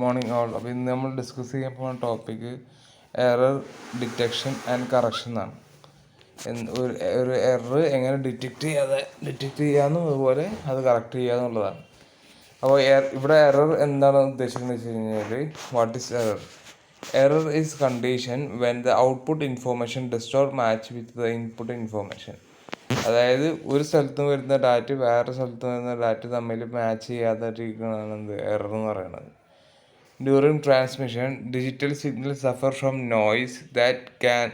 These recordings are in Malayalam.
Morning all. അപ്പോൾ ഇന്ന് നമ്മൾ ഡിസ്കസ് ചെയ്യാൻ പോകുന്ന topic error detection and correction എന്നാണ്. ഒരു എറർ എങ്ങനെ ഡിറ്റക്റ്റ് ചെയ്യാമെന്നും അതുപോലെ അത് കറക്റ്റ് ചെയ്യാന്നുള്ളതാണ്. അപ്പോൾ ഇവിടെ എറർ എന്താണ് ഉദ്ദേശിക്കുന്നത് വെച്ച് കഴിഞ്ഞാൽ, what is error? Error is condition when the output information does not match with the input information. അതായത് ഒരു സ്ഥലത്ത് വരുന്ന ഡാറ്റ വേറെ സ്ഥലത്ത് വരുന്ന ഡാറ്റ തമ്മിൽ മാച്ച് ചെയ്യാതിരിക്കുന്നതാണ് എന്ത് എറർ എന്ന് പറയുന്നത്. During transmission, digital signals suffer from noise that can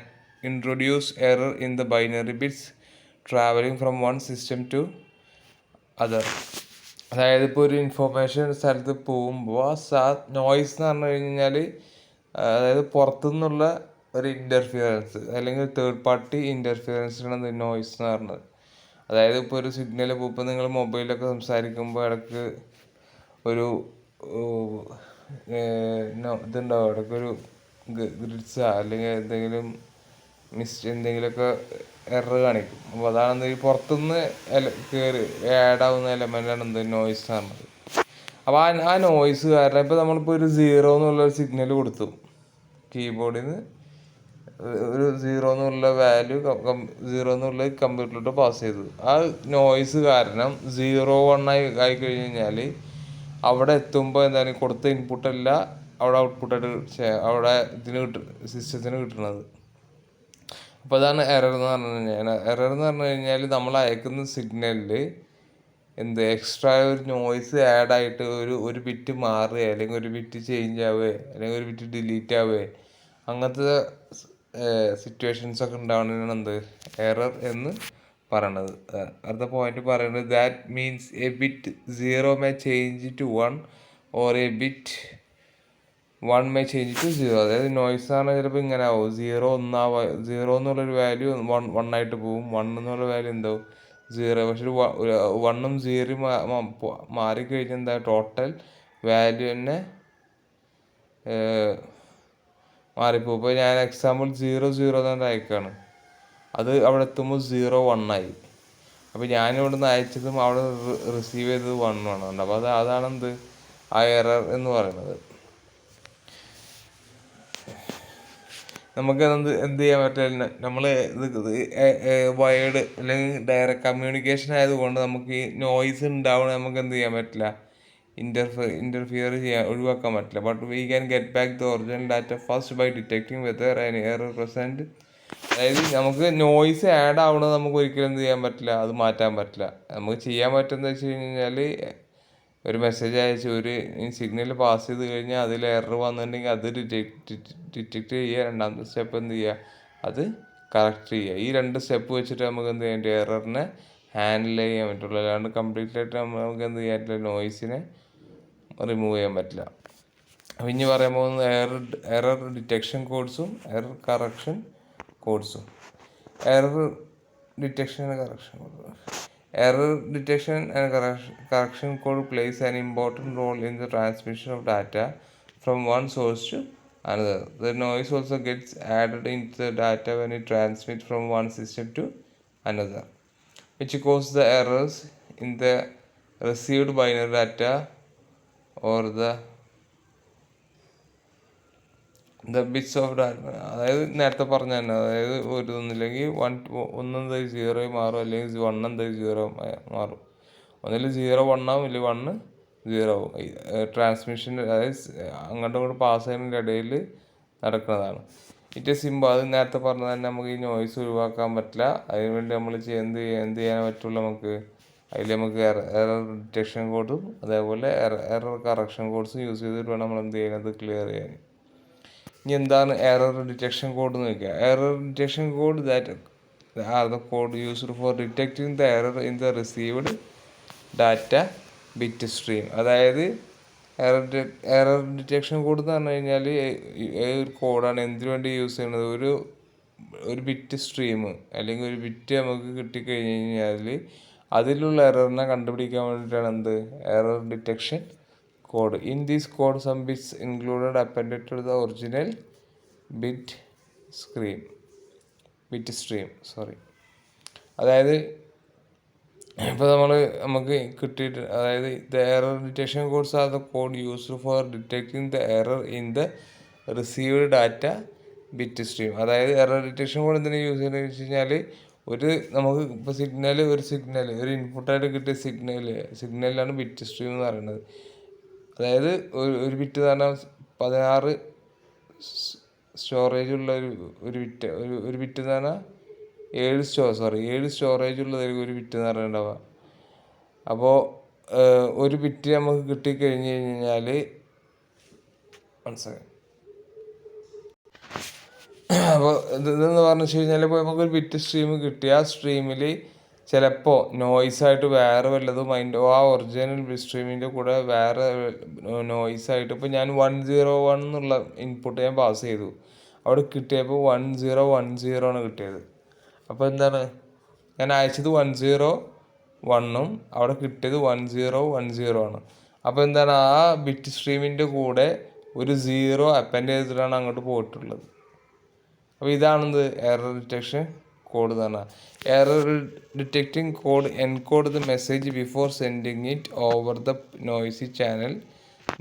introduce error in the binary bits traveling from one system to other. അതായത് ഇപ്പോൾ ഒരു ഇൻഫോർമേഷൻ സ്ഥലത്ത് പോകുമ്പോൾ നോയ്സ് എന്ന് പറഞ്ഞു കഴിഞ്ഞാൽ, അതായത് പുറത്തുനിന്നുള്ള ഒരു ഇൻ്റർഫിയറൻസ് അല്ലെങ്കിൽ തേർഡ് പാർട്ടി ഇൻ്റർഫിയറൻസിനാണ് നോയ്സ് എന്ന് പറഞ്ഞത്. അതായത് ഇപ്പോൾ ഒരു സിഗ്നൽ ഇപ്പോൾ നിങ്ങൾ മൊബൈലൊക്കെ സംസാരിക്കുമ്പോൾ ഇടയ്ക്ക് ഒരു ഇതുണ്ടാവും, ഇടയ്ക്ക് ഒരു ഗ്രിഡ്സോ അല്ലെങ്കിൽ എന്തെങ്കിലുമൊക്കെ എറർ കാണിക്കും. അപ്പോൾ അതാണ് ഈ പുറത്തുനിന്ന് കയറി ആഡാവുന്ന എലമെൻ്റാണ് നോയ്സ് എന്ന് പറഞ്ഞത്. അപ്പോൾ ആ നോയ്സ് കാരണം ഇപ്പോൾ നമ്മളിപ്പോൾ ഒരു 0 എന്നുള്ളൊരു സിഗ്നൽ കൊടുത്തു, കീബോർഡിൽ നിന്ന് ഒരു 0 എന്നുള്ള വാല്യൂ 0 എന്നുള്ളത് കമ്പ്യൂട്ടറിലോട്ട് പാസ് ചെയ്തു. ആ നോയ്സ് കാരണം 0-1 ആയി കഴിഞ്ഞ് കഴിഞ്ഞാൽ അവിടെ എത്തുമ്പോൾ എന്താണ് കൊടുത്ത ഇൻപുട്ടല്ല അവിടെ ഔട്ട്പുട്ടായിട്ട് അവിടെ സിസ്റ്റത്തിന് കിട്ടുന്നത്. അപ്പോൾ അതാണ് എറർ എന്ന് പറഞ്ഞു കഴിഞ്ഞാൽ. എറർ എന്ന് പറഞ്ഞു കഴിഞ്ഞാൽ നമ്മൾ അയക്കുന്ന സിഗ്നലിൽ എക്സ്ട്രാ ഒരു നോയ്സ് ആഡായിട്ട് ഒരു ബിറ്റ് മാറുകയോ അല്ലെങ്കിൽ ഒരു ബിറ്റ് ചേഞ്ച് ആവുകയോ അല്ലെങ്കിൽ ഒരു ബിറ്റ് ഡിലീറ്റ് ആവുകയോ അങ്ങനത്തെ സിറ്റുവേഷൻസ് ഒക്കെ ഉണ്ടാവുന്നതിനാണ് എറർ എന്ന് പറയണത്. അടുത്ത പോയിന്റ് പറയുന്നത്, that means a bit 0 may change to 1 or a bit 1 may change to 0. അതായത് നോയ്സ് ആണ് ചിലപ്പോൾ ഇങ്ങനെ ആവും, 0 എന്നുള്ളൊരു വാല്യൂ 1 ആയിട്ട് പോവും, 1 എന്നുള്ള വാല്യൂ എന്താവും 0. പക്ഷെ 1ഉം 0 മാറിക്കഴിഞ്ഞാൽ എന്താ ടോട്ടൽ വാല്യൂ തന്നെ മാറിപ്പോവും. ഇപ്പോൾ ഞാൻ എക്സാമ്പിൾ 0 തന്നെ അയക്കുകയാണ്, അത് അവിടെ എത്തുമ്പോൾ 0-1 ആയി. അപ്പോൾ ഞാനിവിടെ നിന്ന് അയച്ചതും അവിടെ റിസീവ് ചെയ്തത് 1 ആണ്. അപ്പോൾ അതാണ് ആ എറർ എന്ന് പറയുന്നത്. നമുക്ക് എന്ത് ചെയ്യാൻ പറ്റില്ല, നമ്മൾ വയേർഡ് അല്ലെങ്കിൽ ഡയറക്റ്റ് കമ്മ്യൂണിക്കേഷൻ ആയതുകൊണ്ട് നമുക്ക് ഈ നോയ്സ് ഉണ്ടാവണ നമുക്ക് എന്ത് ചെയ്യാൻ പറ്റില്ല, ഇൻ്റർഫിയർ ഒഴിവാക്കാൻ പറ്റില്ല. But we can get back the original data first by detecting whether an error present. അതായത് നമുക്ക് നോയ്സ് ആഡ് ആവണത് നമുക്ക് ഒരിക്കലും എന്ത് ചെയ്യാൻ പറ്റില്ല, അത് മാറ്റാൻ പറ്റില്ല. നമുക്ക് ചെയ്യാൻ പറ്റുന്നത് വെച്ച് കഴിഞ്ഞാൽ ഒരു മെസ്സേജ് അയച്ച് ഒരു സിഗ്നൽ പാസ് ചെയ്ത് കഴിഞ്ഞാൽ അതിൽ എറർ വന്നിട്ടുണ്ടെങ്കിൽ അത് ഡിറ്റക്റ്റ് ചെയ്യുക. രണ്ടാമത്തെ സ്റ്റെപ്പ് എന്ത് ചെയ്യുക, അത് കറക്റ്റ് ചെയ്യുക. ഈ 2 സ്റ്റെപ്പ് വെച്ചിട്ട് നമുക്ക് എന്ത് ചെയ്യാൻ പറ്റും, എററിനെ ഹാൻഡിൽ ചെയ്യാൻ പറ്റുള്ളൂ. അല്ലാണ്ട് കംപ്ലീറ്റ് ആയിട്ട് നമുക്ക് എന്ത് ചെയ്യാൻ പറ്റില്ല, നോയ്സിനെ റിമൂവ് ചെയ്യാൻ പറ്റില്ല. അപ്പം ഇനി പറയാൻ പോകുന്നത് എറർ ഡിറ്റക്ഷൻ കോഡ്സും എറർ കറക്ഷൻ കോഡ്സും. Error detection and correction code. Error detection and correction code plays an important role in the transmission of data from one source to another. The noise also gets added into the data when it transmits from one system to another, which causes the errors in the received binary data or the bits of data. അതായത് നേരത്തെ പറഞ്ഞ തന്നെ, അതായത് ഒന്നില്ലെങ്കിൽ 1 0 മാറും, അല്ലെങ്കിൽ 1 0 മാറും. ഒന്നിൽ 0-1 ആവും, ഇല്ലെങ്കിൽ 1 0 ആവും. ട്രാൻസ്മിഷൻ അതായത് അങ്ങോട്ടും ഇങ്ങോട്ടും പാസ് ചെയ്യുന്നതിൻ്റെ ഇടയിൽ നടക്കുന്നതാണ്. It simple. അത് നേരത്തെ പറഞ്ഞത് തന്നെ, നമുക്ക് ഈ നോയ്സ് ഒഴിവാക്കാൻ പറ്റില്ല. അതിനുവേണ്ടി നമ്മൾ എന്ത് ചെയ്യാൻ പറ്റുള്ളൂ, അതിൽ നമുക്ക് എറർ ഡിറ്റക്ഷൻ കോഡും അതേപോലെ എറർ കറക്ഷൻ കോഡ്സും യൂസ് ചെയ്തിട്ട് വേണം നമ്മൾ എന്ത് ചെയ്യുന്നത്, ക്ലിയർ ചെയ്യാൻ. ഇനി എന്താണ് എറർ ഡിറ്റക്ഷൻ കോഡ് എന്ന് ചോദിക്കുക. Error detection code that are the code used four detecting the error in the received data bit stream. അതായത് എറർ ഡിറ്റക്ഷൻ കോഡ് എന്ന് പറഞ്ഞു കഴിഞ്ഞാൽ ഒരു കോഡാണ് എന്തിനു വേണ്ടി യൂസ് ചെയ്യുന്നത്, ഒരു ബിറ്റ് സ്ട്രീം അല്ലെങ്കിൽ ഒരു ബിറ്റ് നമുക്ക് കിട്ടിക്കഴിഞ്ഞ് കഴിഞ്ഞാൽ അതിലുള്ള എററിനെ കണ്ടുപിടിക്കാൻ വേണ്ടിയിട്ടാണ് error detection code. In this code, some bits included appended to the original bit stream. അതായത് ഇപ്പോൾ നമുക്ക് കിട്ടിയിട്ട്, അതായത് the error detection codes are the code used for detecting the error in the received data bit stream. അതായത് എറർ ഡിറ്റക്ഷൻ കോഡ് എന്തിനാണ് യൂസ് ചെയ്യുന്നത് വെച്ച് കഴിഞ്ഞാൽ, നമുക്ക് ഇപ്പോൾ ഒരു ഇൻപുട്ടായിട്ട് കിട്ടിയ സിഗ്നലാണ് ബിറ്റ് സ്ട്രീം എന്ന് പറയുന്നത്. അതായത് ഒരു ബിറ്റ് എന്ന് പറഞ്ഞാൽ 16 സ്റ്റോറേജ് ഉള്ള ഒരു ബിറ്റ് എന്ന് പറഞ്ഞാൽ 7 സ്റ്റോറേജ് ഉള്ളതായിരിക്കും ഒരു ബിറ്റ് എന്ന് പറഞ്ഞിട്ടുണ്ടാവുക. അപ്പോൾ ഒരു ബിറ്റ് നമുക്ക് കിട്ടിക്കഴിഞ്ഞ് കഴിഞ്ഞാൽ, മനസ്സിലായി. അപ്പോൾ ഇതെന്ന് പറഞ്ഞു വെച്ച് കഴിഞ്ഞാൽ, ഇപ്പോൾ നമുക്കൊരു ബിറ്റ് സ്ട്രീം കിട്ടി, ആ സ്ട്രീമിൽ ചിലപ്പോൾ നോയ്സായിട്ട് വേറെ വല്ലതും ആ ഒറിജിനൽ ബിറ്റ് സ്ട്രീമിൻ്റെ കൂടെ വേറെ നോയ്സായിട്ട്, ഇപ്പോൾ ഞാൻ 101 എന്നുള്ള ഇൻപുട്ട് ഞാൻ പാസ് ചെയ്തു, അവിടെ കിട്ടിയപ്പോൾ 1010 ആണ് കിട്ടിയത്. അപ്പോൾ എന്താണ്, ഞാൻ അയച്ചത് 101ഉം അവിടെ കിട്ടിയത് 1010 ആണ്. അപ്പോൾ എന്താണ്, ആ ബിറ്റ് സ്ട്രീമിൻ്റെ കൂടെ ഒരു 0 അപ്പൻഡ് ചെയ്തിട്ടാണ് അങ്ങോട്ട് പോയിട്ടുള്ളത്. അപ്പോൾ ഇതാണെന്ത് എറർ ഡിറ്റക്ഷൻ കോഡ് എന്ന് പറഞ്ഞാൽ. Error detecting code encode the message before sending it over the noisy channel.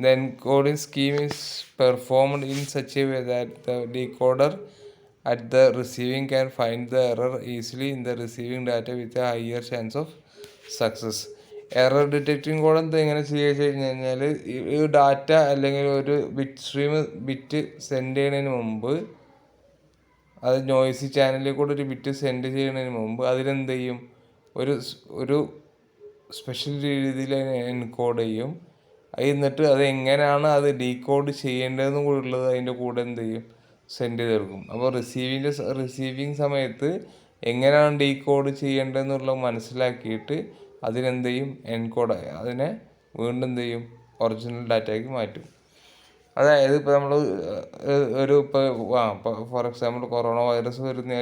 The encoding scheme is performed in such a way that the decoder at the receiving can find the error easily in the receiving data with a higher chance of success. Error detecting code എങ്ങനെ ചെയ്യുക വെച്ച് കഴിഞ്ഞാൽ, ഈ ഡാറ്റ അല്ലെങ്കിൽ ഒരു ബിറ്റ് സെൻഡ് ചെയ്യുന്നതിന് മുമ്പ്, അത് നോയ്സി ചാനലിൽ കൂടെ ഒരു ബിറ്റ് സെൻഡ് ചെയ്യുന്നതിന് മുമ്പ് അതിലെന്ത് ചെയ്യും, ഒരു സ്പെഷ്യൽ രീതിയിൽ എൻകോഡ് ചെയ്യും. എന്നിട്ട് അത് എങ്ങനെയാണ് അത് ഡീകോഡ് ചെയ്യേണ്ടതെന്നും കൂടെ ഉള്ളത് അതിൻ്റെ കൂടെ എന്ത് ചെയ്യും, സെൻഡ് ചെയ്ത് കൊടുക്കും. അപ്പോൾ റിസീവിങ് സമയത്ത് എങ്ങനെയാണ് ഡീകോഡ് ചെയ്യേണ്ടതെന്നുള്ളത് മനസ്സിലാക്കിയിട്ട് അതിനെന്ത് ചെയ്യും, അതിനെ വീണ്ടും എന്ത് ചെയ്യും, ഒറിജിനൽ ഡാറ്റയ്ക്ക് മാറ്റും. അതായത് ഇപ്പോൾ നമ്മൾ ഫോർ എക്സാമ്പിൾ കൊറോണ വൈറസ് വരുന്ന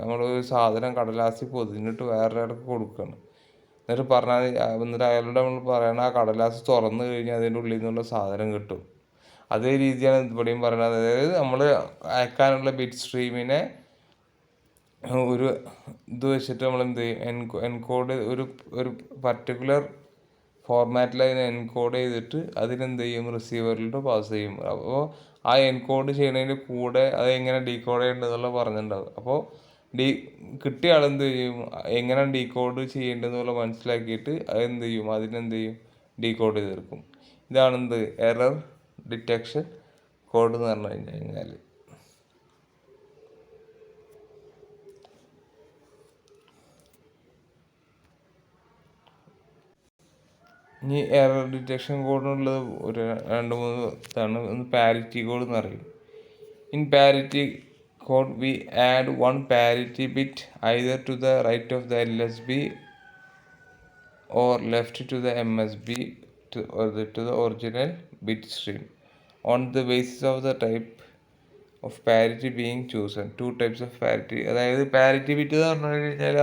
നമ്മളൊരു സാധനം കടലാസിൽ പൊതിഞ്ഞിട്ട് വേറൊരാൾക്ക് കൊടുക്കുകയാണ്. എന്നിട്ട് അയാളോട് നമ്മൾ പറയണം, ആ കടലാസ് തുറന്നു കഴിഞ്ഞാൽ അതിൻ്റെ ഉള്ളിൽ നിന്നുള്ള സാധനം കിട്ടും. അതേ രീതിയാണ് ഇവിടെയും പറയുന്നത്. അതായത് നമ്മൾ അയക്കാനുള്ള ബിറ്റ് സ്ട്രീമിനെ ഒരു വെച്ചിട്ട് നമ്മൾ എന്ത് ചെയ്യും, എൻകോഡ് ഒരു പർട്ടിക്കുലർ ഫോർമാറ്റിൽ അതിനെ എൻകോഡ് ചെയ്തിട്ട് അതിനെന്ത് ചെയ്യും, റിസീവറിലോട്ട് പാസ് ചെയ്യും. അപ്പോൾ ആ എൻകോഡ് ചെയ്യുന്നതിൻ്റെ കൂടെ അത് എങ്ങനെ ഡീകോഡ് ചെയ്യേണ്ടതെന്നുള്ള പറഞ്ഞിട്ടുണ്ടാവും. അപ്പോൾ കിട്ടിയ ആളെന്ത് ചെയ്യും, എങ്ങനെ ഡീകോഡ് ചെയ്യേണ്ടതെന്നുള്ള മനസ്സിലാക്കിയിട്ട് അതെന്ത് ചെയ്യും, ഡീകോഡ് ചെയ്ത് തീർക്കും. ഇതാണെന്ത് എറർ ഡിറ്റക്ഷൻ കോഡ് എന്ന് പറഞ്ഞു കഴിഞ്ഞാൽ. ഇനി എറർ ഡിറ്റക്ഷൻ കോഡിനുള്ളത് ഒരു 2-3 ഇതാണ്. ഒന്ന് പാരിറ്റി കോഡ് എന്ന് പറയും. In parity code we add one parity bit either to the right of the LSB or left to the MSB to the original bit stream on the basis of the type of parity being chosen. 2 types of parity. അതായത് പാരിറ്റി ബിറ്റ് എന്ന് പറഞ്ഞു കഴിഞ്ഞാൽ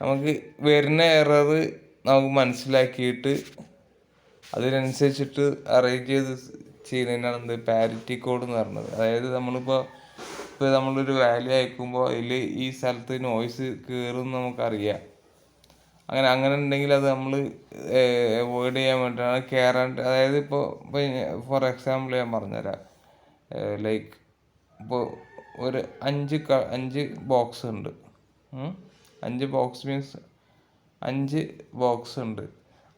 നമുക്ക് വരുന്ന എറർ നമുക്ക് മനസ്സിലാക്കിയിട്ട് അതിനനുസരിച്ചിട്ട് അറേഞ്ച് ചെയ്ത് ചെയ്യുന്നതിനാണ് പാരിറ്റി കോഡ് എന്ന് പറയുന്നത്. അതായത് നമ്മളൊരു വാല്യൂ അയക്കുമ്പോൾ അതിൽ ഈ സ്ഥലത്ത് നോയ്സ് കയറും നമുക്കറിയാം. അങ്ങനെ ഉണ്ടെങ്കിൽ അത് നമ്മൾ അവോയ്ഡ് ചെയ്യാൻ വേണ്ടിയിട്ടാണ് കയറാണ്ട്. അതായത് ഇപ്പോൾ ഫോർ എക്സാമ്പിൾ ഞാൻ പറഞ്ഞുതരാം. ലൈക്ക് ഇപ്പോൾ ഒരു 5 ബോക്സ് ഉണ്ട്. 5 ബോക്സ് മീൻസ് 5 ബോക്സ് ഉണ്ട്.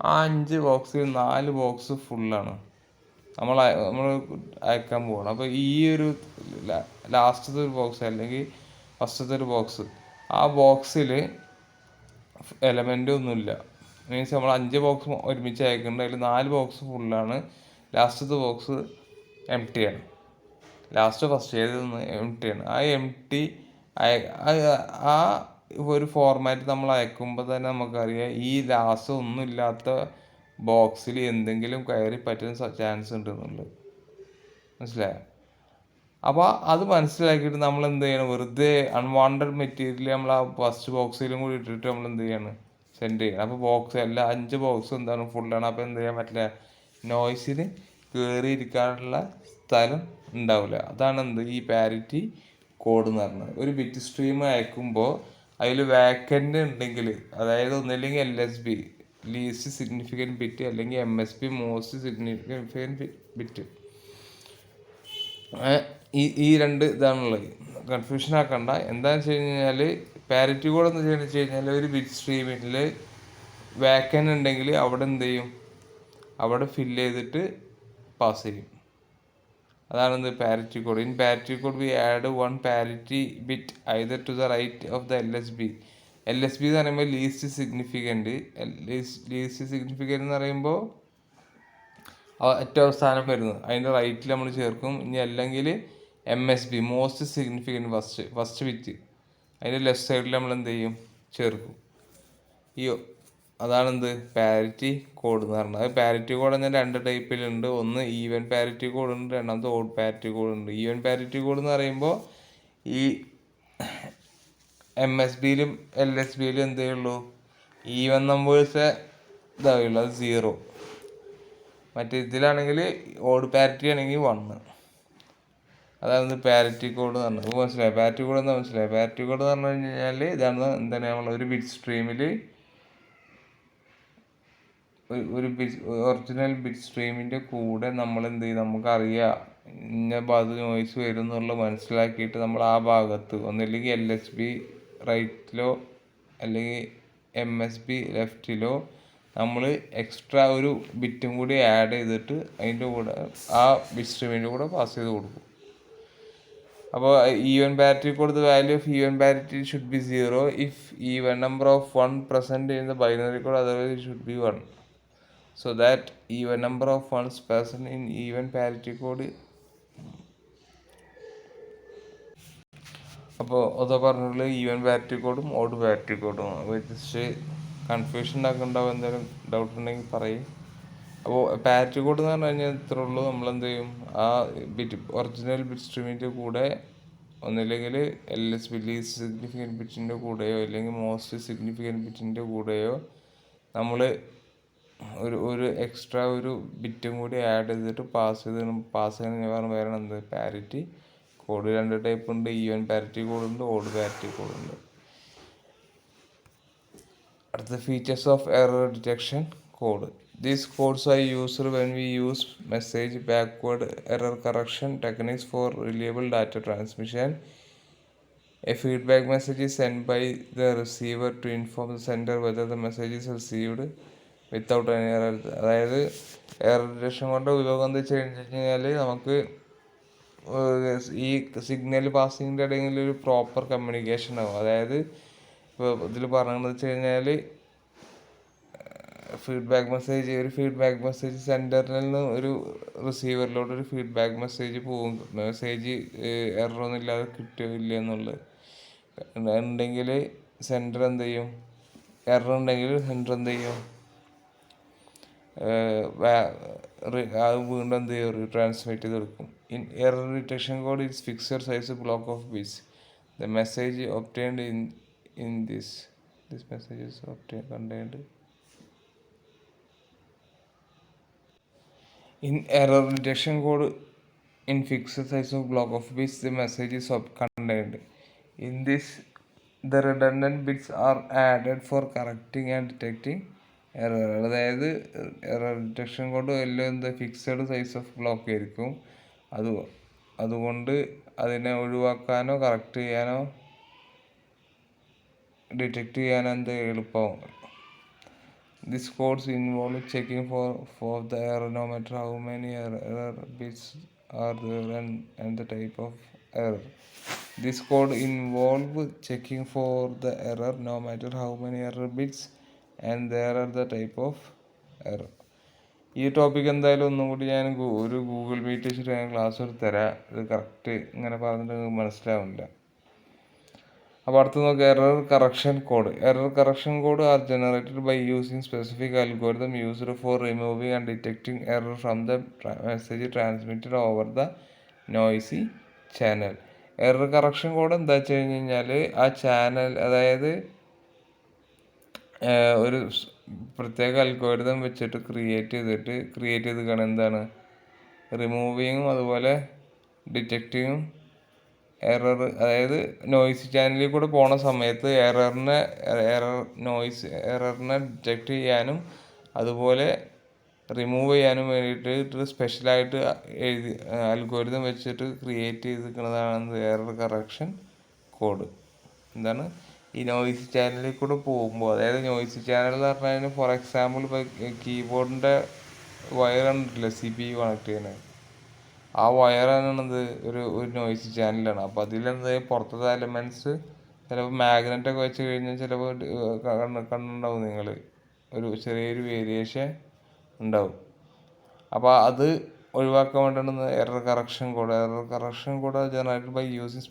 ആ 5 ബോക്സിൽ 4 ബോക്സ് ഫുള്ളാണ്, നമ്മൾ അയക്കാൻ പോകണം. അപ്പോൾ ഈ ഒരു ലാസ്റ്റത്തെ ഒരു ബോക്സ് അല്ലെങ്കിൽ ഫസ്റ്റത്തെ ഒരു ബോക്സ്, ആ ബോക്സിൽ എലമെൻ്റ് ഒന്നുമില്ല. മീൻസ് നമ്മൾ 5 ബോക്സ് ഒരുമിച്ച് അയക്കുന്നുണ്ട്, അതിൽ 4 ബോക്സ് ഫുള്ളാണ്, ലാസ്റ്റത്തെ ബോക്സ് എം ടി ആണ്. ഫസ്റ്റ് ചെയ്തൊന്ന് എം ടി ആണ്. ആ എം ടി ആ ഒരു ഫോർമാറ്റ് നമ്മൾ അയക്കുമ്പോൾ തന്നെ നമുക്കറിയാം ഈ ലാസ്റ്റ് ഒന്നുമില്ലാത്ത ബോക്സിൽ എന്തെങ്കിലും കയറി പറ്റുന്ന ചാൻസ് ഉണ്ടെന്നുള്ളത്. മനസ്സിലായോ? അപ്പോൾ അത് മനസ്സിലാക്കിയിട്ട് നമ്മൾ എന്ത് ചെയ്യണം, വെറുതെ അൺവാണ്ടഡ് മെറ്റീരിയൽ നമ്മൾ ആ ഫസ്റ്റ് ബോക്സിലും കൂടി ഇട്ടിട്ട് നമ്മൾ എന്ത് ചെയ്യണം, സെൻഡ് ചെയ്യണം. അപ്പോൾ എല്ലാ 5 ബോക്സും എന്താണ്, ഫുള്ളാണ്. അപ്പോൾ എന്ത് ചെയ്യാൻ പറ്റില്ല, നോയ്സിന് കയറിയിരിക്കാനുള്ള സ്ഥലം ഉണ്ടാവില്ല. അതാണ് ഈ പാരിറ്റി കോഡ് എന്ന് പറയുന്നത്. ഒരു ബിറ്റ് സ്ട്രീം അയക്കുമ്പോൾ അതിൽ വാക്കൻ്റ് ഉണ്ടെങ്കിൽ, അതായത് ഒന്നില്ലെങ്കിൽ LSB ലീസ്റ്റ് സിഗ്നിഫിക്കൻറ്റ് ബിറ്റ്, അല്ലെങ്കിൽ MSB മോസ്റ്റ് സിഗ്നിഫിക്കൻറ്റ് ബിറ്റ്, ഈ രണ്ട് ഇതാണുള്ളത്. കൺഫ്യൂഷൻ ആക്കണ്ട. എന്താണെന്ന് വെച്ച് കഴിഞ്ഞാൽ പാരിറ്റി കോഡ് എന്ന് വെച്ച് കഴിഞ്ഞാൽ ഒരു ബിറ്റ് സ്ട്രീമിൽ വാക്കൻ്റ് ഉണ്ടെങ്കിൽ അവിടെ എന്ത് ചെയ്യും, അവിടെ ഫില്ല് ചെയ്തിട്ട് പാസ് ചെയ്യും. അതാണ് parity code. In parity code we add one parity bit either to the right of the LSB. LSB എന്ന് പറയുമ്പോൾ ലീസ്റ്റ് സിഗ്നിഫിക്കൻറ്റ്. ലീസ്റ്റ് സിഗ്നിഫിക്കൻറ്റ് എന്ന് പറയുമ്പോൾ ഏറ്റവും അവസാനം വരുന്നത്, അതിൻ്റെ റൈറ്റിൽ നമ്മൾ ചേർക്കും. ഇനി അല്ലെങ്കിൽ MSB most significant first bit, അതിൻ്റെ ലെഫ്റ്റ് സൈഡിൽ നമ്മൾ എന്ത് ചെയ്യും, ചേർക്കും. അതാണെന്ത് പാരിറ്റി കോഡ് എന്ന് പറഞ്ഞത്. അത് പാരിറ്റി കോഡ് തന്നെ രണ്ട് ടൈപ്പിലുണ്ട്. ഒന്ന് ഈവൻ പാരിറ്റി കോഡ് ഉണ്ട്, രണ്ടാമത്തെ ഓഡ് പാരിറ്റി കോഡ് ഉണ്ട്. ഈവൻ പാരിറ്റി കോഡ് എന്ന് പറയുമ്പോൾ ഈ MSBയിലും LSBയിലും എന്തേ ഉള്ളൂ, ഈവൻ നമ്പേഴ്സ് ഇതാവുള്ളൂ, അത് 0. മറ്റേ ഇതിലാണെങ്കിൽ ഓഡ് പാരിറ്റി ആണെങ്കിൽ 1. അതാണ് പാരിറ്റി കോഡ് എന്ന് പറഞ്ഞത്. അപ്പോൾ മനസ്സിലായി പാരിറ്റി കോഡ് എന്താ മനസ്സിലായി? പാരിറ്റി കോഡ് എന്ന് പറഞ്ഞു കഴിഞ്ഞാൽ ഇതാണ്, എന്താണ് നമ്മളൊരു ബിറ്റ് സ്ട്രീമിൽ ഒരു ഒറിജിനൽ ബിറ്റ് സ്ട്രീമിൻ്റെ കൂടെ നമ്മൾ എന്ത് ചെയ്യും, നമുക്കറിയാം ഇന്ന ഭാഗത്ത് നോയ്സ് വരും എന്നുള്ളത് മനസ്സിലാക്കിയിട്ട് നമ്മൾ ആ ഭാഗത്ത് ഒന്നില്ലെങ്കിൽ LSB റൈറ്റിലോ അല്ലെങ്കിൽ MSB ലെഫ്റ്റിലോ നമ്മൾ എക്സ്ട്രാ ഒരു ബിറ്റും കൂടി ആഡ് ചെയ്തിട്ട് അതിൻ്റെ കൂടെ ആ ബിറ്റ് സ്ട്രീമിൻ്റെ കൂടെ പാസ് ചെയ്ത് കൊടുക്കും. അപ്പോൾ ഈവൻ പാരിറ്റി കൊടുത്ത value of even parity should be 0 if even number of 1 present in the binary code, otherwise it should be 1. So that even number of ones present in even parity code. അപ്പോൾ അതാ പറഞ്ഞുള്ള ഈവൻ പാരിറ്റി കോഡും ഓഡ് പാരിറ്റി കോഡും. അപ്പോൾ ജസ്റ്റ് കൺഫ്യൂഷൻ ഉണ്ടാക്കുന്നുണ്ടാവും. എന്തെങ്കിലും ഡൗട്ട് ഉണ്ടെങ്കിൽ പറയും. അപ്പോൾ പാരിറ്റി കോഡ് എന്ന് പറഞ്ഞു കഴിഞ്ഞാൽ ഇത്രേ ഉള്ളൂ. നമ്മളെന്ത് ചെയ്യും, ആ ബിറ്റ് ഒറിജിനൽ ബിറ്റ് സ്ട്രീമിൻ്റെ കൂടെ ഒന്നില്ലെങ്കിൽ LSB ലീസ്റ്റ് സിഗ്നിഫിക്കൻറ്റ് ബിറ്റിൻ്റെ കൂടെയോ അല്ലെങ്കിൽ മോസ്റ്റ് സിഗ്നിഫിക്കൻറ്റ് ബിറ്റിൻ്റെ കൂടെയോ നമ്മൾ ഒരു എക്സ്ട്രാ ഒരു ബിറ്റും കൂടി ആഡ് ചെയ്തിട്ട് പാസ് ചെയ്യുന്ന വേറെ എന്ത് പാരിറ്റി കോഡ്. രണ്ട് ടൈപ്പ് ഉണ്ട്, ഈവൻ പാരിറ്റി കോഡ് ഉണ്ട്, ഓഡ് പാരിറ്റി കോഡ് ഉണ്ട്. അടുത്ത features of error detection code. These codes are used when we use message backward error correction techniques for reliable data transmission. A feedback message is sent by the receiver to inform the sender whether the message is received without any error. അതായത് എറർ ഡിറ്റക്ഷൻ കൊണ്ട് ഉപയോഗം എന്താ വെച്ച് കഴിഞ്ഞാൽ നമുക്ക് ഈ സിഗ്നൽ പാസിങ്ങിൻ്റെ ഇടയിൽ ഒരു പ്രോപ്പർ കമ്മ്യൂണിക്കേഷൻ ആവും. അതായത് ഇപ്പോൾ ഇതിൽ പറഞ്ഞതെന്ന് വെച്ച് കഴിഞ്ഞാൽ ഒരു ഫീഡ്ബാക്ക് മെസ്സേജ് സെൻറ്ററിൽ നിന്ന് ഒരു റിസീവറിലോട്ട് ഒരു ഫീഡ്ബാക്ക് മെസ്സേജ് പോകും. മെസ്സേജ് എററൊന്നും ഇല്ലാതെ കിട്ടില്ല എന്നുള്ളത് ഉണ്ടെങ്കിൽ സെൻറ്റർ എന്ത് ചെയ്യും, എറർ ഉണ്ടെങ്കിൽ സെൻറ്റർ എന്ത് ചെയ്യും, അത് വീണ്ടും എന്ത് ചെയ്യും, ട്രാൻസ്മിറ്റ് ചെയ്ത് കൊടുക്കും. In error detection code is fixed size block of bits. The message obtained in this message is contained in error detection code in fixed size of block of bits. The message is contained in this. The redundant bits are added for correcting and detecting error. അതായത് എറർ ഡിറ്റക്ഷൻ കോഡ് എല്ലാം എന്താ ഫിക്സഡ് സൈസ് ഓഫ് ബ്ലോക്ക് ആയിരിക്കും. അതുകൊണ്ട് അതിനെ ഒഴിവാക്കാനോ കറക്റ്റ് ചെയ്യാനോ ഡിറ്റക്റ്റ് ചെയ്യാനോ എന്ത് എളുപ്പമാവും. This codes involve checking for the error no matter how many error bits are there and the type of error. This code involve checking for the error no matter how many error bits and there are the type of error. ഈ ടോപ്പിക് എന്തായാലും ഒന്നും കൂടി ഞാൻ ഒരു ഗൂഗിൾ മീറ്റ് വെച്ചിട്ട് ഞാൻ ക്ലാസ് എടുത്ത് തരാം. ഇത് കറക്റ്റ് ഇങ്ങനെ പറഞ്ഞിട്ട് മനസ്സിലാവില്ല. അപ്പോൾ അടുത്ത് നോക്കുക, error correction code. Error correction code are generated by using specific algorithm used for removing and detecting error from the message transmitted over the noisy channel. Error correction code എന്താ വെച്ച് കഴിഞ്ഞാൽ ആ ചാനൽ, അതായത് ഒരു പ്രത്യേക അൽഗോരിതം വെച്ചിട്ട് ക്രിയേറ്റ് ചെയ്ത് കാണാൻ എന്താണ് റിമൂവിങ്ങും അതുപോലെ ഡിറ്റക്റ്റിങ്ങും എറർ, അതായത് നോയ്സ് ചാനലിൽ കൂടെ പോണ സമയത്ത് എററിനെ ഡിറ്റക്ട് ചെയ്യാനും അതുപോലെ റിമൂവ് ചെയ്യാനും വേണ്ടിയിട്ട് സ്പെഷ്യലായിട്ട് എഴുതി അൽഗോരിതം വെച്ചിട്ട് ക്രിയേറ്റ് ചെയ്തിരിക്കുന്നതാണ് എറർ കറക്ഷൻ കോഡ്. എന്താണ് ഈ നോയ്സ് ചാനലിൽ കൂടെ പോകുമ്പോൾ, അതായത് നോയ്സ് ചാനൽ എന്ന് പറഞ്ഞാൽ ഫോർ എക്സാമ്പിൾ ഇപ്പോൾ കീബോർഡിൻ്റെ വയർ കണ്ടിട്ടില്ല, CPU കണക്ട് ചെയ്യുന്നത്, ആ വയറാണത് ഒരു നോയ്സ് ചാനലാണ്. അപ്പോൾ അതിലെന്ത് പുറത്തത്തെ എലമെൻറ്റ്സ് ചിലപ്പോൾ മാഗ്നറ്റൊക്കെ വെച്ച് കഴിഞ്ഞാൽ ചിലപ്പോൾ കണ്ടുണ്ടാവും നിങ്ങൾ, ചെറിയൊരു വേരിയേഷൻ ഉണ്ടാവും. അപ്പോൾ അത് ഒഴിവാക്കാൻ വേണ്ടിയാണ് error correction code generated by using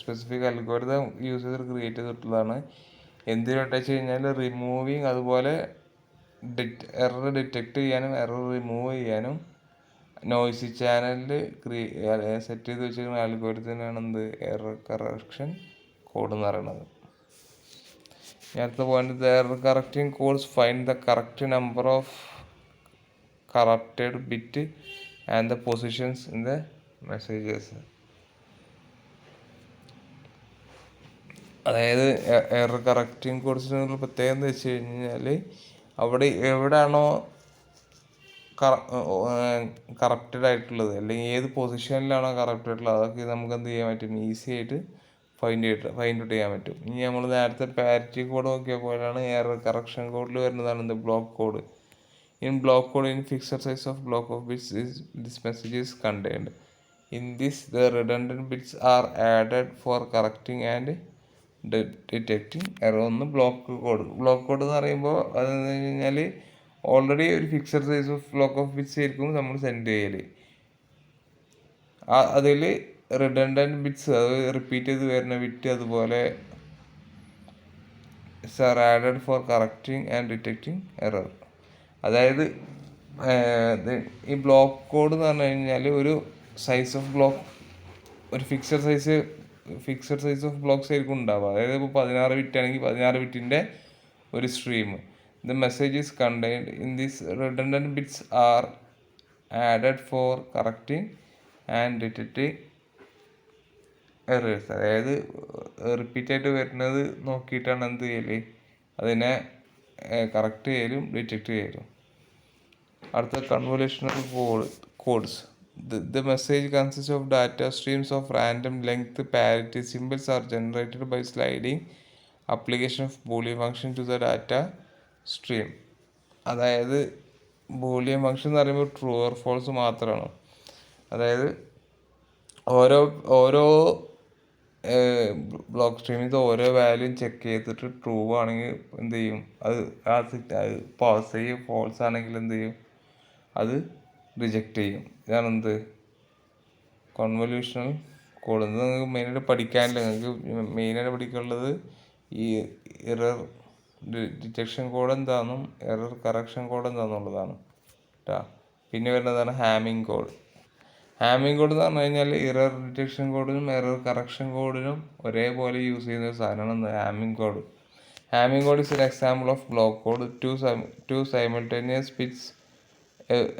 specific algorithm use ചെയ്ത് ക്രിയേറ്റ് ചെയ്തിട്ടുള്ളതാണ്. എന്തിനു വെച്ച് കഴിഞ്ഞാൽ റിമൂവിങ്, അതുപോലെ എറർ ഡിറ്റക്ട് ചെയ്യാനും എറർ റിമൂവ് ചെയ്യാനും നോയ്സി ചാനലിൽ സെറ്റ് ചെയ്ത് വെച്ചിരിക്കുന്ന അൽഗോരിതത്തിനാണ് എറർ കറക്ഷൻ കോഡ് എന്ന് പറയുന്നത്. അടുത്ത point, error correcting codes find the correct number of corrupted bit and the positions in the messages. അതായത് എറർ കറക്റ്റിംഗ് കോഡ്സിനുള്ള പ്രത്യേകത എന്ന് വെച്ച് കഴിഞ്ഞാൽ അവിടെ എവിടെയാണോ കറപ്റ്റഡ് ആയിട്ടുള്ളത്, അല്ലെങ്കിൽ ഏത് പൊസിഷനിലാണോ കറപ്റ്റഡ് ആയിട്ടുള്ളത്, അതൊക്കെ നമുക്ക് എന്ത് ചെയ്യാൻ പറ്റും, ഈസി ആയിട്ട് ഫൈൻഡ് ഔട്ട് ചെയ്യാൻ പറ്റും. ഇനി നമ്മൾ നേരത്തെ പാരിറ്റി കോഡ് നോക്കിയ പോലെയാണ് എറർ കറക്ഷൻ കോഡിൽ വരുന്നതാണ് block code. In block code, in fixed size of block of bits this message is contained. In this, the redundant bits are added for correcting and detecting error. ഒന്ന് ബ്ലോക്ക് കോഡ് എന്ന് പറയുമ്പോൾ അതെന്ന് വെച്ച് കഴിഞ്ഞാൽ ഓൾറെഡി ഒരു fixed size of block of bits ആയിരിക്കും നമ്മൾ സെൻഡ് ചെയ്യൽ. അതിൽ റിഡണ്ടൻറ്റ് ബിറ്റ്സ്, അത് റിപ്പീറ്റ് ചെയ്ത് വരുന്ന ബിറ്റ്, അതുപോലെ are added for correcting and detecting error. അതായത് ഈ ബ്ലോക്ക് കോഡ് എന്ന് പറഞ്ഞു കഴിഞ്ഞാൽ ഒരു സൈസ് ഓഫ് ബ്ലോക്ക്, ഒരു ഫിക്സഡ് സൈസ് ഓഫ് ബ്ലോക്ക്സ് ആയിരിക്കും ഉണ്ടാവുക. അതായത് ഇപ്പോൾ 16 ബിറ്റ് ആണെങ്കിൽ 16 ബിറ്റിൻ്റെ ഒരു stream. The message is contained in this redundant bits are added for correcting and detecting errors. അതായത് റിപ്പീറ്റായിട്ട് വരുന്നത് നോക്കിയിട്ടാണ് എന്ത് ചെയ്യൽ, അതിനെ കറക്റ്റ് ചെയ്യലും ഡിറ്റക്റ്റ് ചെയ്യലും. അടുത്ത convolutional codes. The message consists of data streams of random length. Parity symbols are generated by sliding application of Boolean function to the data stream. അതായത് ബൂളിയൻ ഫംഗ്ഷൻ എന്ന് പറയുമ്പോൾ ട്രൂ ഓർ ഫോൾസ് മാത്രമാണ്. അതായത് ഓരോ ബ്ലോക്ക് സ്ട്രീമിൽ ഓരോ വാല്യൂ ചെക്ക് ചെയ്തിട്ട് ട്രൂ ആണെങ്കിൽ എന്ത് ചെയ്യും, അത് പാസ് ചെയ്യും. ഫോൾസ് ആണെങ്കിൽ എന്ത് ചെയ്യും, അത് റിജക്റ്റ് ചെയ്യും. ഇതാണ് കോൺവല്യൂഷണൽ കോഡ്. നിങ്ങൾക്ക് മെയിനായിട്ട് പഠിക്കാനില്ല, നിങ്ങൾക്ക് മെയിനായിട്ട് പഠിക്കാനുള്ളത് ഈ എറർ ഡിറ്റക്ഷൻ കോഡ് എന്താണെന്നും എറർ കറക്ഷൻ കോഡ് എന്താണെന്നുള്ളതാണ് കേട്ടോ. പിന്നെ വരുന്നതാണ് ഹാമിംഗ് കോഡ്. ഹാമിംഗ് കോഡ് എന്ന് പറഞ്ഞു കഴിഞ്ഞാൽ എറർ ഡിറ്റക്ഷൻ കോഡിനും എറർ കറക്ഷൻ കോഡിനും ഒരേപോലെ യൂസ് ചെയ്യുന്ന ഒരു സാധനമാണ് hamming code. Hamming code is an example of block code. Two simultaneous bits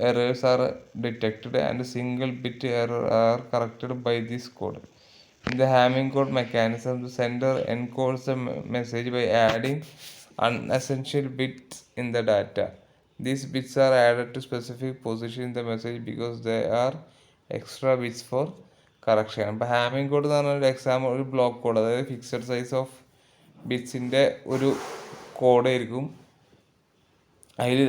errors are detected and a single bit error are corrected by this code. In the Hamming code mechanism, the sender encodes the message by adding unessential bits in the data. These bits are added to specific position in the message because they are extra bits for correction. അപ്പോൾ ഹാമിംഗ് കോഡ് എന്ന് പറഞ്ഞാൽ ഒരു എക്സാമ്പിൾ, ഒരു ബ്ലോക്ക് കോഡ്, അതായത് ഫിക്സഡ് സൈസ് ഓഫ് ബിറ്റ്സിൻ്റെ ഒരു കോഡായിരിക്കും. അതിൽ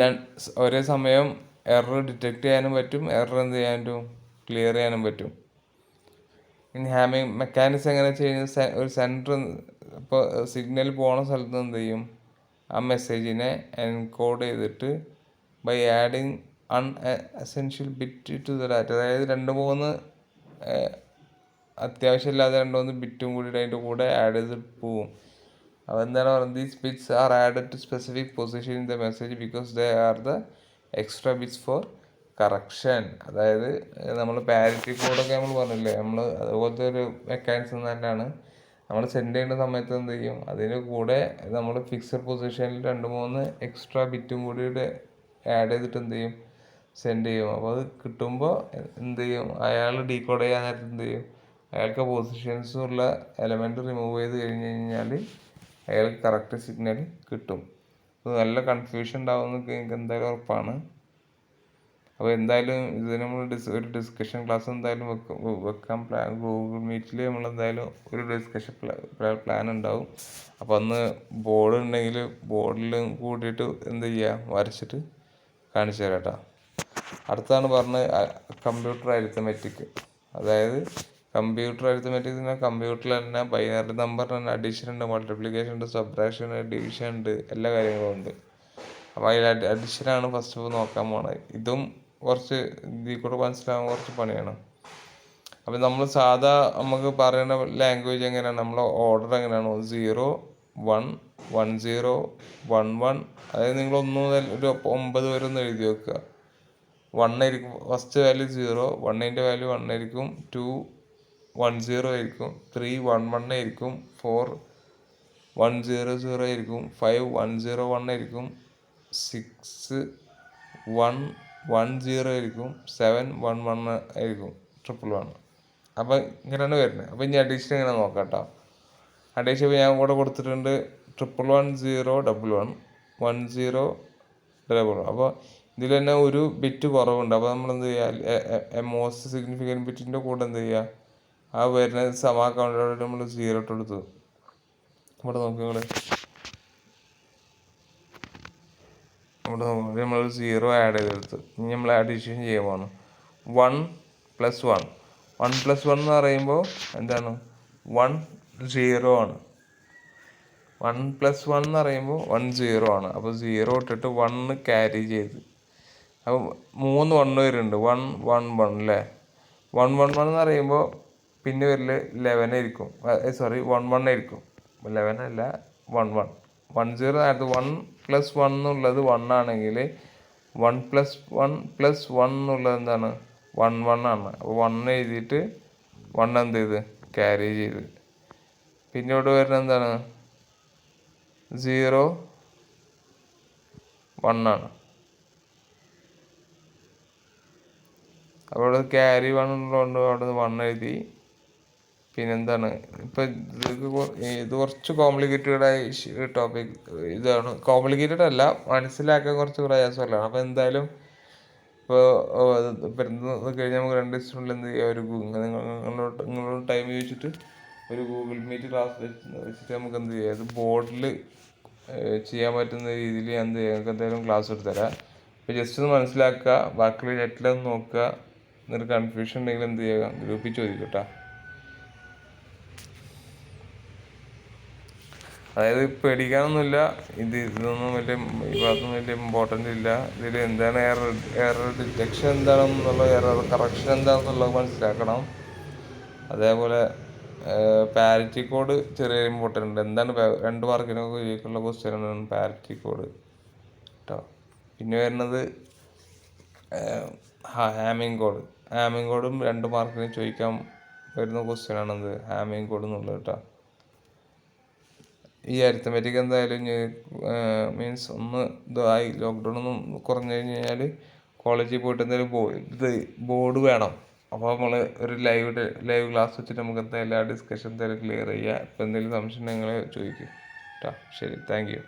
ഒരേ സമയം എറർ ഡിറ്റക്ട് ചെയ്യാനും പറ്റും, എറർ എന്ത് ചെയ്യാനും ക്ലിയർ ചെയ്യാനും പറ്റും. ഇനി ഹാമിംഗ് മെക്കാനിസം എങ്ങനെ ചെയ്യുന്നത്, ഒരു സെൻറ്റർ ഇപ്പോൾ സിഗ്നൽ പോണ സ്ഥലത്ത് എന്ത് ചെയ്യും, ആ മെസ്സേജിനെ എൻകോഡ് ചെയ്തിട്ട് by adding unessential bit to the data. അതായത് 2-3 അത്യാവശ്യമില്ലാതെ 2-3 ബിറ്റും കൂടി അതിൻ്റെ കൂടെ ആഡ് ചെയ്തിട്ട് പോവും. അപ്പോൾ എന്താണ് പറയുന്നത്, these bits are added to specific position in the message because they are the extra bits for correction. അതായത് നമ്മൾ പാരിറ്റി കോഡൊക്കെ നമ്മൾ പറഞ്ഞില്ലേ, നമ്മൾ അതുപോലത്തെ ഒരു മെക്കാനിസം തന്നെയാണ്. നമ്മൾ സെൻഡ് ചെയ്യുന്ന സമയത്ത് എന്ത് ചെയ്യും, അതിന് കൂടെ നമ്മൾ ഫിക്സഡ് പൊസിഷനിൽ 2-3 എക്സ്ട്രാ ബിറ്റും കൂടി ആഡ് ചെയ്തിട്ട് എന്ത് ചെയ്യും, സെൻഡ് ചെയ്യും. അപ്പോൾ അത് കിട്ടുമ്പോൾ എന്ത് ചെയ്യും, അയാൾ ഡീകോഡ് ചെയ്യാൻ നേരത്തെ എന്ത് ചെയ്യും, അയാൾക്ക് പൊസിഷൻസുള്ള എലമെൻറ്റ് റിമൂവ് ചെയ്ത് കഴിഞ്ഞ് കഴിഞ്ഞാൽ അയാൾക്ക് കറക്റ്റ് സിഗ്നൽ കിട്ടും. അപ്പോൾ നല്ല കൺഫ്യൂഷൻ ഉണ്ടാവുമെന്ന് എനിക്ക് എന്തായാലും ഉറപ്പാണ്. അപ്പോൾ എന്തായാലും ഇത് നമ്മൾ ഒരു ഡിസ്കഷൻ ക്ലാസ് എന്തായാലും വെക്കാൻ ഗൂഗിൾ മീറ്റിൽ നമ്മൾ എന്തായാലും ഒരു ഡിസ്കഷൻ പ്ലാൻ ഉണ്ടാവും. അപ്പോൾ അന്ന് ബോർഡ് ഉണ്ടെങ്കിൽ ബോർഡിൽ കൂടിയിട്ട് എന്ത് ചെയ്യുക, വരച്ചിട്ട് കാണിച്ചു തരാം കേട്ടോ. അടുത്താണ് പറഞ്ഞത് കമ്പ്യൂട്ടർ അരിത്തമെറ്റിക്. അതായത് കമ്പ്യൂട്ടർ അരിത്തമെറ്റിക് കമ്പ്യൂട്ടറിൽ തന്നെ ബൈനറി നമ്പർ തന്നെ അഡീഷൻ ഉണ്ട്, മൾട്ടിപ്ലിക്കേഷൻ ഉണ്ട്, സബ്ട്രാക്ഷൻ ഉണ്ട്, ഡിവിഷൻ ഉണ്ട്, എല്ലാ കാര്യങ്ങളും ഉണ്ട്. അപ്പോൾ അതിൽ അഡീഷനാണ് ഫസ്റ്റ് ഓഫ് നോക്കാൻ പോണത്. ഇതും കുറച്ച് ഇതിൽ കൂടെ മനസ്സിലാകാൻ കുറച്ച് പണിയാണ്. അപ്പം നമ്മൾ സാധാ നമുക്ക് പറയുന്ന ലാംഗ്വേജ് എങ്ങനെയാണ്, നമ്മളെ ഓർഡർ എങ്ങനെയാണോ 0 1 1 0 1 1, അതായത് നിങ്ങൾ 1 മുതൽ ഒരു 9 വരെ ഒന്ന് എഴുതി വെക്കുക. 1 ആയിരിക്കും ഫസ്റ്റ് വാല്യൂ 0, 1ൻ്റെ വാല്യൂ 1 ആയിരിക്കും, 2 1 0 ആയിരിക്കും, 3 1 1 ആയിരിക്കും, 4 1 0 0 ആയിരിക്കും, 5 1 0 1 ആയിരിക്കും, 6 1 1 0 ആയിരിക്കും, 7 1 1 ആയിരിക്കും, 1 1 1. അപ്പം ഇങ്ങനെയാണ് വരുന്നത്. അപ്പം ഇനി അഡീഷൻ എങ്ങനെ നോക്കാം കേട്ടോ. അഡീഷൻ ഇപ്പോൾ ഞാൻ കൂടെ കൊടുത്തിട്ടുണ്ട് 1 1 0 1 1 1 0 1 1. അപ്പോൾ ഇതിൽ തന്നെ ഒരു ബിറ്റ് കുറവുണ്ട്. അപ്പോൾ നമ്മൾ എന്ത് ചെയ്യുക, മോസ്റ്റ് സിഗ്നിഫിക്കൻറ്റ് ബിറ്റിൻ്റെ കൂടെ എന്ത് ചെയ്യുക, ആ വരുന്ന സമാക്കൗണ്ടോടെ നമ്മൾ 0 ഇട്ട് കൊടുത്തു. ഇവിടെ നോക്കുക നിങ്ങൾ, ഇവിടെ നോക്കുക നമ്മൾ 0 ആഡ് ചെയ്തെടുത്ത്. ഇനി നമ്മൾ അഡീഷൻ ചെയ്യാൻ പോകണം. 1 + 1 1 + 1 എന്ന് പറയുമ്പോൾ എന്താണ്, 1 0 ആണ്. 1 + 1 എന്ന് പറയുമ്പോൾ 1 0 ആണ്. അപ്പോൾ 0 ഇട്ടിട്ട് 1 ക്യാരി ചെയ്ത്, അപ്പോൾ 3 1 വരുന്നുണ്ട്, 1 1 1 അല്ലേ. 1 1 1 എന്ന് പറയുമ്പോൾ പിന്നെ വരൽ 11 ആയിരിക്കും, സോറി 1 1 ആയിരിക്കും, 11 അല്ല 1 1. 1 0 ആയത് 1 + 1 എന്നുള്ളത് 1 ആണെങ്കിൽ 1 + 1 + 1 എന്നുള്ളത് എന്താണ്, 1 1 ആണ്. അപ്പോൾ 1 എഴുതിയിട്ട് 1 എന്ത് ചെയ്ത് ക്യാരി ചെയ്ത്, പിന്നെ ഇവിടെ വരുന്നത് എന്താണ്, 0 1 ആണ്. അപ്പോൾ ഇവിടെ ക്യാരി 1 ഉള്ളതുകൊണ്ട് അവിടെ 1 എഴുതി. പിന്നെന്താണ്, ഇപ്പം ഇത് കുറച്ച് കോംപ്ലിക്കേറ്റഡ് ടോപ്പിക്, ഇതാണ് കോംപ്ലിക്കേറ്റഡ് അല്ല, മനസ്സിലാക്കാൻ കുറച്ച് പ്രയാസമല്ല. അപ്പോൾ എന്തായാലും ഇപ്പോൾ കഴിഞ്ഞാൽ നമുക്ക് 2 ദിവസത്തിനുള്ളിൽ എന്ത് ചെയ്യുക, ഒരു നിങ്ങളോട് ടൈം ചോദിച്ചിട്ട് ഒരു ഗൂഗിൾ മീറ്റ് ക്ലാസ് വെച്ചിട്ട് നമുക്ക് എന്ത് ചെയ്യാം, ഇത് ബോർഡിൽ ചെയ്യാൻ പറ്റുന്ന രീതിയിൽ ഞാൻ എന്ത് ചെയ്യാം, നിങ്ങൾക്ക് എന്തായാലും ക്ലാസ് എടുത്ത് തരാം. അപ്പോൾ ജസ്റ്റ് ഒന്ന് മനസ്സിലാക്കുക, ബാക്കിയുള്ള നെറ്റിലൊന്ന് നോക്കുക. എന്നിട്ട് കൺഫ്യൂഷൻ ഉണ്ടെങ്കിൽ എന്ത് ചെയ്യുക, ഗ്രൂപ്പിൽ ചോദിക്കും കേട്ടോ. അതായത് പേടിക്കാനൊന്നുമില്ല, ഇതൊന്നും വലിയ ഈ ഭാഗത്തൊന്നും വലിയ ഇമ്പോർട്ടൻ്റ് ഇല്ല. ഇതിൽ എന്താണ് എറർ ഡിറ്റക്ഷൻ എന്താണെന്നുള്ള, എറർ കറക്ഷൻ എന്താണെന്നുള്ളത് മനസ്സിലാക്കണം. അതേപോലെ പാരിറ്റി കോഡ് ചെറിയ ഇമ്പോർട്ടൻ്റ് ഉണ്ട്. എന്താണ് 2 മാർക്കിനൊക്കെ ചോദിക്കാനുള്ള ക്വസ്റ്റ്യനാണ് പാരിറ്റി കോഡ് കേട്ടോ. പിന്നെ വരുന്നത് ഹാമിങ് കോഡ്. ഹാമിങ് കോഡും 2 മാർക്കിന് ചോദിക്കാൻ വരുന്ന ക്വസ്റ്റ്യനാണെന്ത്, ഹാമിങ് കോഡ് എന്നുള്ളത് കേട്ടോ. ഈ അരിത്തമെറ്റിക് എന്തായാലും മീൻസ് ഒന്ന് ഇതായി ലോക്ക്ഡൗൺ ഒന്നും കുറഞ്ഞു കഴിഞ്ഞ് കഴിഞ്ഞാൽ കോളേജിൽ പോയിട്ട് എന്തായാലും ഇത് ബോർഡ് വേണം. അപ്പോൾ നമ്മൾ ഒരു ലൈവ് ക്ലാസ് വെച്ചിട്ട് നമുക്ക് എന്തായാലും ആ ഡിസ്കഷൻ എന്തായാലും ക്ലിയർ ചെയ്യുക. ഇപ്പോൾ എന്തെങ്കിലും സംശയം നിങ്ങൾ ചോദിക്കും കേട്ടോ. ശരി, താങ്ക് യു.